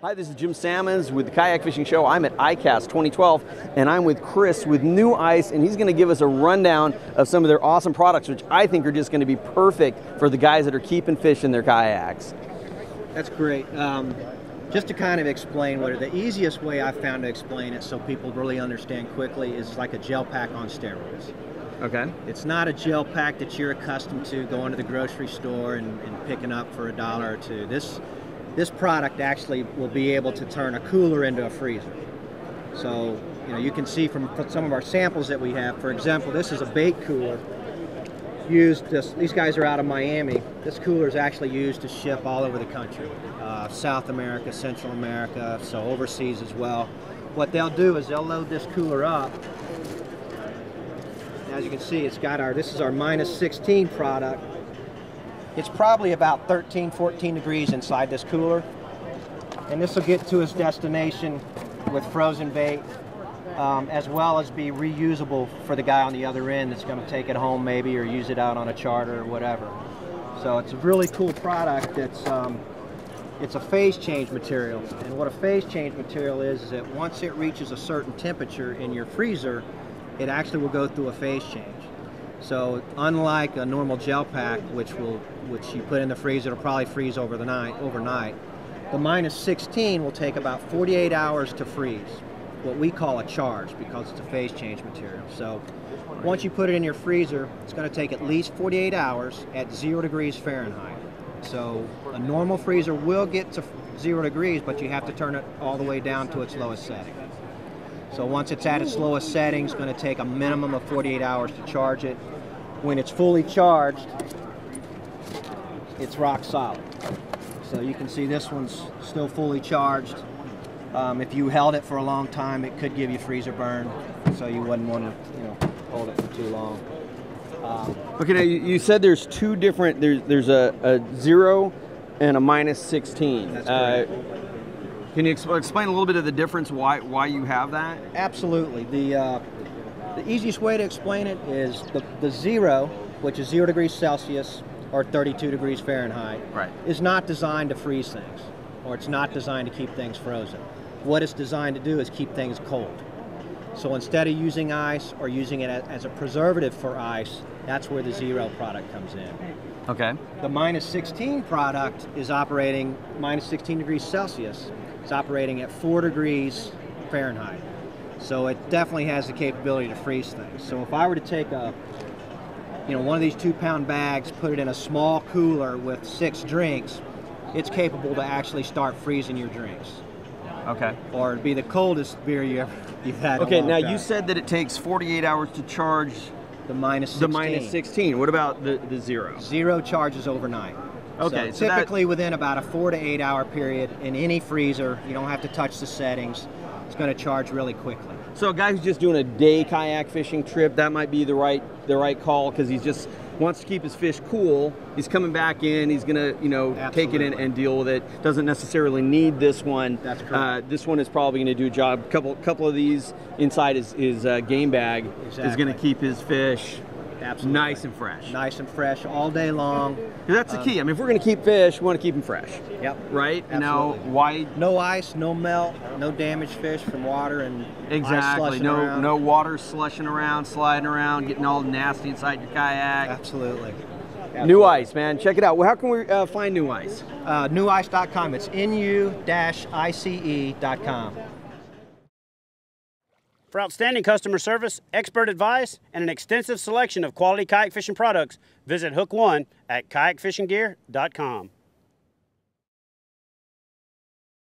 Hi, this is Jim Sammons with the Kayak Fishing Show. I'm at ICAST 2012, and I'm with Chris with New Ice, and he's going to give us a rundown of some of their awesome products, which I think are just going to be perfect for the guys that are keeping fish in their kayaks. That's great. Just to kind of explain the easiest way I've found to explain it so people really understand quickly is like a gel pack on steroids. Okay. It's not a gel pack that you're accustomed to going to the grocery store and picking up for $1 or $2. This product actually will be able to turn a cooler into a freezer. So, you can see from some of our samples that we have, for example, this is a bait cooler. These guys are out of Miami. This cooler is actually used to ship all over the country. South America, Central America, so overseas as well. What they'll do is they'll load this cooler up. As you can see, this is our -16 product. It's probably about 13, 14 degrees inside this cooler. And this will get to its destination with frozen bait, as well as be reusable for the guy on the other end that's going to take it home maybe, or use it out on a charter or whatever. So it's a really cool product. It's a phase change material. And what a phase change material is that once it reaches a certain temperature in your freezer, it actually will go through a phase change. So unlike a normal gel pack, which you put in the freezer, it'll probably freeze overnight, the -16 will take about 48 hours to freeze, what we call a charge, because it's a phase change material. So once you put it in your freezer, it's going to take at least 48 hours at 0 degrees Fahrenheit. So a normal freezer will get to 0 degrees, but you have to turn it all the way down to its lowest setting. So once it's at its lowest setting, it's going to take a minimum of 48 hours to charge it. When it's fully charged, it's rock solid. So you can see this one's still fully charged. If you held it for a long time, it could give you freezer burn, so you wouldn't want to hold it for too long. Okay, now you said there's two different, there's a 0 and a -16. That's correct. Can you explain a little bit of the difference, why you have that? Absolutely. The easiest way to explain it is the 0, which is 0 degrees Celsius or 32 degrees Fahrenheit, right, is not designed to freeze things, or it's not designed to keep things frozen. What it's designed to do is keep things cold. So instead of using ice or using it as a preservative for ice, that's where the 0 product comes in. Okay. The -16 product is operating -16 degrees Celsius. It's operating at 4 degrees Fahrenheit. So it definitely has the capability to freeze things. So if I were to take one of these 2-pound bags, put it in a small cooler with 6 drinks, it's capable to actually start freezing your drinks. Okay. Or it'd be the coldest beer you've had. Okay, in a long now time. you said that it takes 48 hours to charge the -16. the -16. What about the 0? 0 charges overnight. Okay, so typically within about a 4 to 8 hour period in any freezer, you don't have to touch the settings. It's going to charge really quickly. So a guy who's just doing a day kayak fishing trip, that might be the right call, because he just wants to keep his fish cool. He's coming back in. He's going to take it in and deal with it. Doesn't necessarily need this one. That's correct. This one is probably going to do a job. Couple of these inside his game bag is going to keep his fish nice and fresh. Nice and fresh all day long. That's the key. I mean, if we're going to keep fish, we want to keep them fresh. Yep. Right? Absolutely. Now, why? No ice, no melt, no damaged fish from water and exactly. ice No water slushing around, sliding around, getting all nasty inside your kayak. Absolutely. New Ice, man. Check it out. Well, how can we find New Ice? Newice.com. It's nu-ice.com. For outstanding customer service, expert advice, and an extensive selection of quality kayak fishing products, visit Hook One at kayakfishinggear.com.